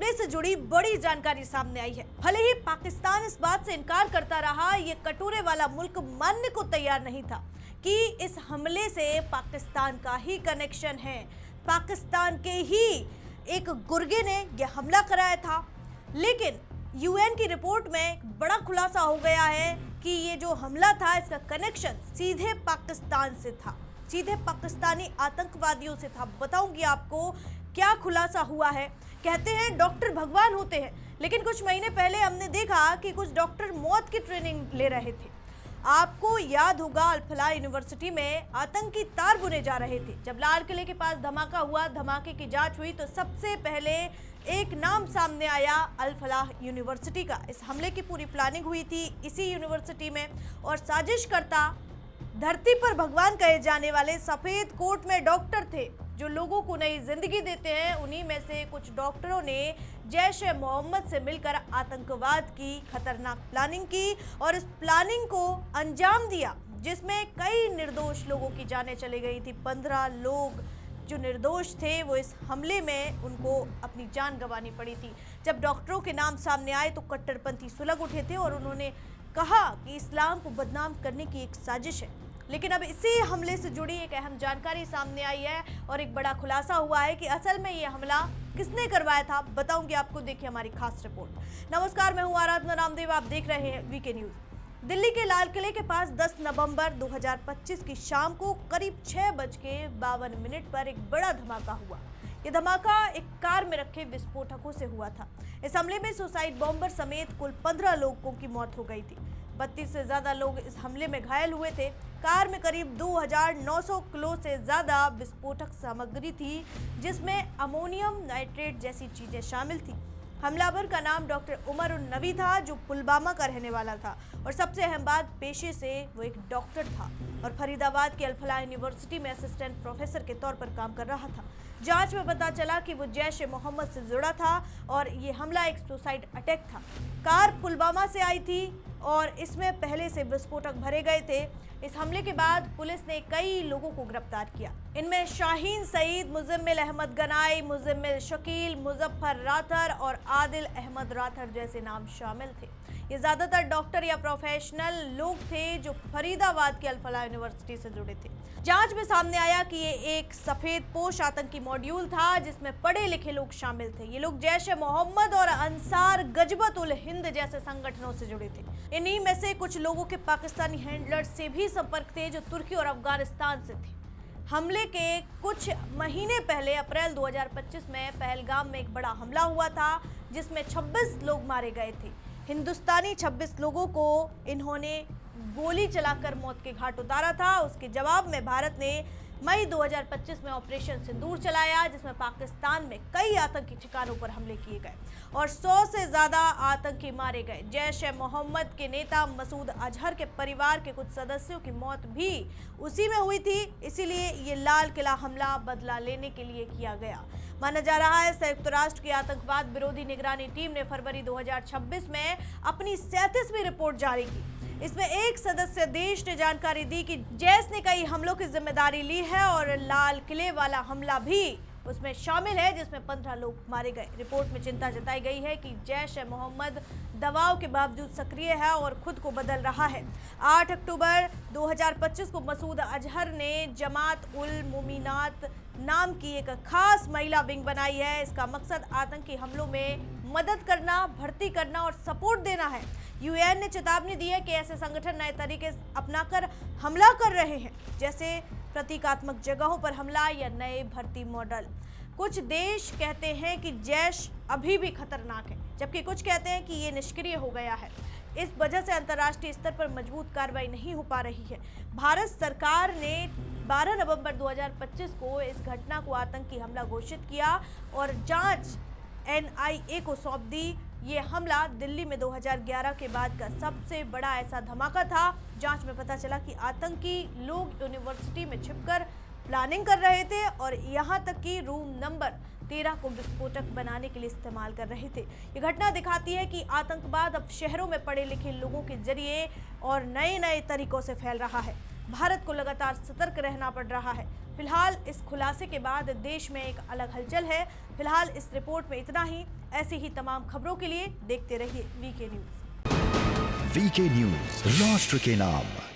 हमले से जुड़ी बड़ी जानकारी सामने आई है। भले ही पाकिस्तान इस बात से इनकार करता रहा, ये कटोरे वाला मुल्क मानने को तैयार नहीं था कि इस हमले से पाकिस्तान का ही कनेक्शन है। पाकिस्तान के ही एक गुर्गे ने यह हमला कराया था। लेकिन यूएन की रिपोर्ट में बड़ा खुलासा हो गया है कि ये जो हमला था इसका कनेक्शन सीधे पाकिस्तान से था, सीधे पाकिस्तानी आतंकवादियों से था। बताऊंगी आपको क्या खुलासा हुआ है। कहते हैं डॉक्टर भगवान होते हैं, लेकिन कुछ महीने पहले हमने देखा कि कुछ डॉक्टर मौत की ट्रेनिंग ले रहे थे। आपको याद होगा अल-फलाह यूनिवर्सिटी में आतंकी तार बुने जा रहे थे। जब लाल किले के पास धमाका हुआ, धमाके की जांच हुई तो सबसे पहले एक नाम सामने आया अल-फलाह यूनिवर्सिटी का। इस हमले की पूरी प्लानिंग हुई थी इसी यूनिवर्सिटी में और साजिशकर्ता धरती पर भगवान कहे जाने वाले सफेद कोट में डॉक्टर थे जो लोगों को नई जिंदगी देते हैं। उन्हीं में से कुछ डॉक्टरों ने जैश-ए-मोहम्मद से मिलकर आतंकवाद की खतरनाक प्लानिंग की और इस प्लानिंग को अंजाम दिया, जिसमें कई निर्दोष लोगों की जानें चली गई थी। 15 लोग जो निर्दोष थे वो इस हमले में उनको अपनी जान गंवानी पड़ी थी। जब डॉक्टरों के नाम सामने आए तो कट्टरपंथी सुलग उठे थे और उन्होंने कहा कि इस्लाम को बदनाम करने की एक साजिश है। लेकिन अब इसी हमले से जुड़ी एक अहम जानकारी सामने आई है और एक बड़ा खुलासा हुआ है कि असल में ये हमला किसने करवाया था। बताऊंगी आपको, देखिए हमारी खास रिपोर्ट। नमस्कार, मैं हूं आराधना रामदेव, आप देख रहे हैं वीके न्यूज। दिल्ली के लाल किले के पास 10 नवंबर 2025 की शाम को करीब 6:52 पर एक बड़ा धमाका हुआ। ये धमाका एक कार में रखे विस्फोटकों से हुआ था। इस हमले में सुसाइड बॉम्बर समेत कुल 15 लोगों की मौत हो गई थी। 32 से ज्यादा लोग इस हमले में घायल हुए थे। कार में करीब 2900 किलो से ज्यादा विस्फोटक सामग्री थी, जिसमें अमोनियम नाइट्रेट जैसी चीजें शामिल थी। हमलावर का नाम डॉक्टर उमर उन नबी था, जो पुलवामा का रहने वाला था और सबसे अहम बात, पेशे से वो एक डॉक्टर था और फरीदाबाद के अल-फलाह यूनिवर्सिटी में असिस्टेंट प्रोफेसर के तौर पर काम कर रहा था। जांच में पता चला कि वो जैश-ए-मोहम्मद से जुड़ा था और ये हमला एक सुसाइड अटैक था। कार पुलवामा से आई थी और इसमें पहले से विस्फोटक भरे गए थे। इस हमले के बाद पुलिस ने कई लोगों को गिरफ्तार किया। इनमें शाहीन सईद, मुजम्मिल अहमद गनाई, मुजम्मिल शकील, मुजफ्फर राथर और आदिल अहमद राथर जैसे नाम शामिल थे। ये ज्यादातर डॉक्टर या प्रोफेशनल लोग थे जो फरीदाबाद के अल-फलाह यूनिवर्सिटी से जुड़े थे। जांच में सामने आया कि ये एक सफेद पोश आतंकी मॉड्यूल था जिसमें पढ़े लिखे लोग शामिल थे। ये लोग जैश-ए-मोहम्मद और अंसार गजबत उल हिंद जैसे संगठनों से जुड़े थे। इन्हीं में से कुछ लोगों के पाकिस्तानी हैंडलर्स से भी संपर्क थे जो तुर्की और अफगानिस्तान से थे। हमले के कुछ महीने पहले अप्रैल 2025 में पहलगाम में एक बड़ा हमला हुआ था जिसमें 26 लोग मारे गए थे। हिंदुस्तानी 26 लोगों को इन्होंने गोली चलाकर मौत के घाट उतारा था। उसके जवाब में भारत ने मई 2025 में ऑपरेशन सिंदूर चलाया, जिसमें पाकिस्तान में कई आतंकी ठिकानों पर हमले किए गए और 100 से ज्यादा आतंकी मारे गए। जैश-ए-मोहम्मद के नेता मसूद अजहर के परिवार के कुछ सदस्यों की मौत भी उसी में हुई थी। इसीलिए ये लाल किला हमला बदला लेने के लिए किया गया माना जा रहा है। संयुक्त राष्ट्र की आतंकवाद विरोधी निगरानी टीम ने फरवरी 2026 में अपनी 37वीं रिपोर्ट जारी की। इसमें एक सदस्य देश ने जानकारी दी कि जैश ने कई हमलों की जिम्मेदारी ली है और लाल किले वाला हमला भी उसमें शामिल है, जिसमें 15 लोग मारे गए। रिपोर्ट में चिंता जताई गई है कि जैश-ए-मोहम्मद दबाव के बावजूद सक्रिय है और खुद को बदल रहा है। 8 अक्टूबर 2025 को मसूद अजहर ने जमात उल मोमिनात नाम की एक खास महिला विंग बनाई है। इसका मकसद आतंकी हमलों में मदद करना, भर्ती करना और सपोर्ट देना है। यूएन ने चेतावनी दी है कि ऐसे संगठन नए तरीके अपनाकर हमला कर रहे हैं, जैसे प्रतीकात्मक जगहों पर हमला या नए भर्ती मॉडल। कुछ देश कहते हैं कि जैश अभी भी खतरनाक है, जबकि कुछ कहते हैं कि ये निष्क्रिय हो गया है। इस वजह से अंतर्राष्ट्रीय स्तर पर मजबूत कार्रवाई नहीं हो पा रही है। भारत सरकार ने 12 नवंबर 2025 को इस घटना को आतंकी हमला घोषित किया और जांच एनआईए को सौंप दी। ये हमला दिल्ली में 2011 के बाद का सबसे बड़ा ऐसा धमाका था। जांच में पता चला कि आतंकी लोग यूनिवर्सिटी में छिपकर प्लानिंग कर रहे थे और यहां तक कि रूम नंबर 13 को विस्फोटक बनाने के लिए इस्तेमाल कर रहे थे। ये घटना दिखाती है कि आतंकवाद अब शहरों में पढ़े लिखे लोगों के जरिए और नए नए तरीकों से फैल रहा है। भारत को लगातार सतर्क रहना पड़ रहा है। फिलहाल इस खुलासे के बाद देश में एक अलग हलचल है। फिलहाल इस रिपोर्ट में इतना ही। ऐसी ही तमाम खबरों के लिए देखते रहिए वीके न्यूज। वीके न्यूज, राष्ट्र के नाम।